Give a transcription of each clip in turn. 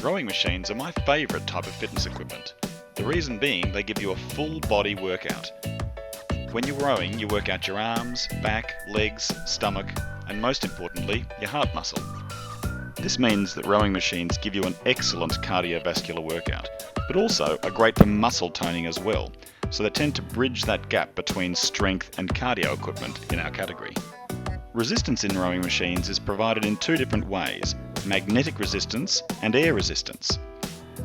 Rowing machines are my favourite type of fitness equipment. The reason being they give you a full body workout. When you're rowing, you work out your arms, back, legs, stomach, and most importantly, your heart muscle. This means that rowing machines give you an excellent cardiovascular workout, but also are great for muscle toning as well, so they tend to bridge that gap between strength and cardio equipment in our category. Resistance in rowing machines is provided in two different ways: magnetic resistance and air resistance.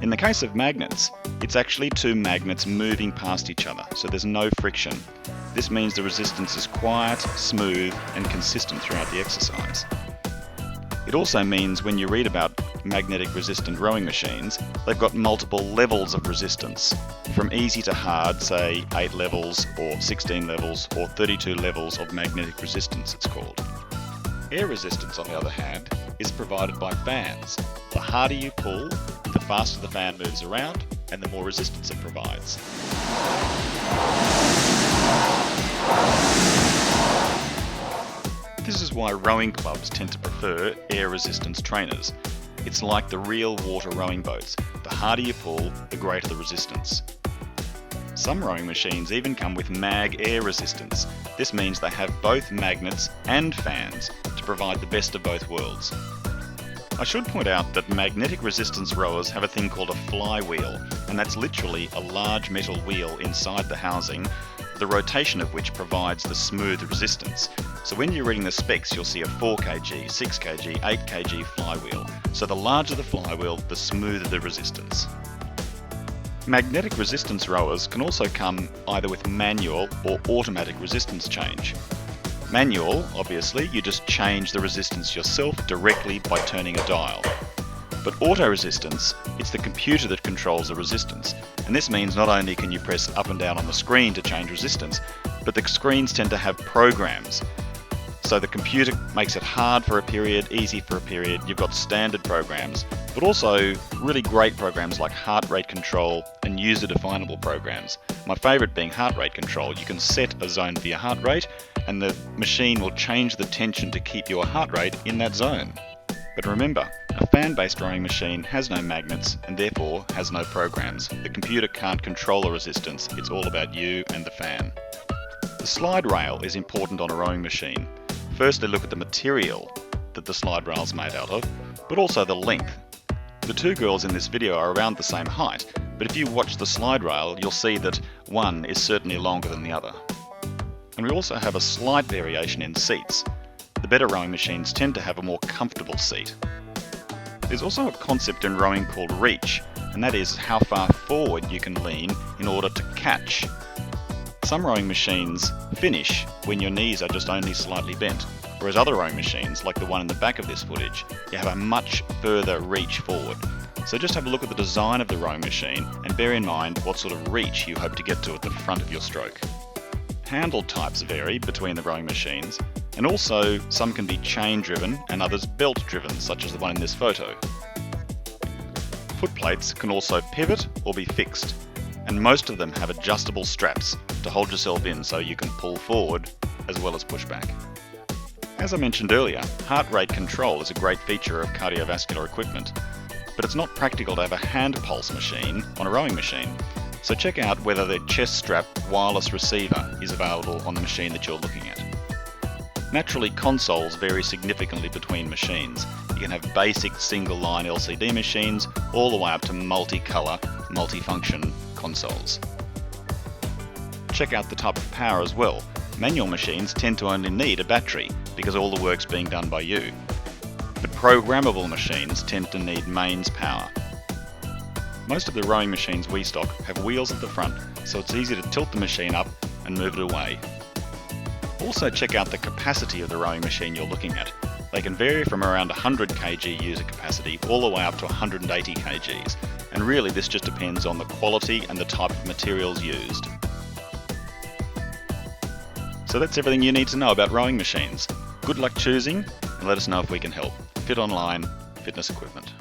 In the case of magnets, it's actually two magnets moving past each other, so there's no friction. This means the resistance is quiet, smooth, and consistent throughout the exercise. It also means when you read about magnetic resistant rowing machines, they've got multiple levels of resistance, from easy to hard, say 8 levels or 16 levels or 32 levels of magnetic resistance it's called. Air resistance, on the other hand, is provided by fans. The harder you pull, the faster the fan moves around and the more resistance it provides. This is why rowing clubs tend to prefer air resistance trainers. It's like the real water rowing boats. The harder you pull, the greater the resistance. Some rowing machines even come with mag air resistance. This means they have both magnets and fans to provide the best of both worlds. I should point out that magnetic resistance rowers have a thing called a flywheel, and that's literally a large metal wheel inside the housing, the rotation of which provides the smooth resistance. So when you're reading the specs, you'll see a 4 kg, 6 kg, 8 kg flywheel. So the larger the flywheel, the smoother the resistance. Magnetic resistance rowers can also come either with manual or automatic resistance change. Manual, obviously, you just change the resistance yourself directly by turning a dial. But auto resistance, it's the computer that controls the resistance. And this means not only can you press up and down on the screen to change resistance, but the screens tend to have programs. So the computer makes it hard for a period, easy for a period. You've got standard programs, but also really great programs like heart rate control and user-definable programs. My favourite being heart rate control. You can set a zone for your heart rate and the machine will change the tension to keep your heart rate in that zone. But remember, a fan-based rowing machine has no magnets and therefore has no programs. The computer can't control the resistance, it's all about you and the fan. The slide rail is important on a rowing machine. Firstly, look at the material that the slide rail is made out of, but also the length. The two girls in this video are around the same height, but if you watch the slide rail, you'll see that one is certainly longer than the other. And we also have a slight variation in seats. The better rowing machines tend to have a more comfortable seat. There's also a concept in rowing called reach, and that is how far forward you can lean in order to catch. Some rowing machines finish when your knees are just only slightly bent, whereas other rowing machines, like the one in the back of this footage, you have a much further reach forward. So just have a look at the design of the rowing machine and bear in mind what sort of reach you hope to get to at the front of your stroke. Handle types vary between the rowing machines, and also some can be chain driven and others belt driven, such as the one in this photo. Foot plates can also pivot or be fixed, and most of them have adjustable straps to hold yourself in so you can pull forward as well as push back. As I mentioned earlier, heart rate control is a great feature of cardiovascular equipment, but it's not practical to have a hand pulse machine on a rowing machine. So check out whether the chest strap wireless receiver is available on the machine that you're looking at. Naturally, consoles vary significantly between machines. You can have basic single-line LCD machines all the way up to multicolour, multifunction consoles. Check out the type of power as well. Manual machines tend to only need a battery because all the work's being done by you. But programmable machines tend to need mains power. Most of the rowing machines we stock have wheels at the front, so it's easy to tilt the machine up and move it away. Also check out the capacity of the rowing machine you're looking at. They can vary from around 100 kg user capacity all the way up to 180 kgs, and really this just depends on the quality and the type of materials used. So that's everything you need to know about rowing machines. Good luck choosing, and let us know if we can help. Fit Online Fitness Equipment.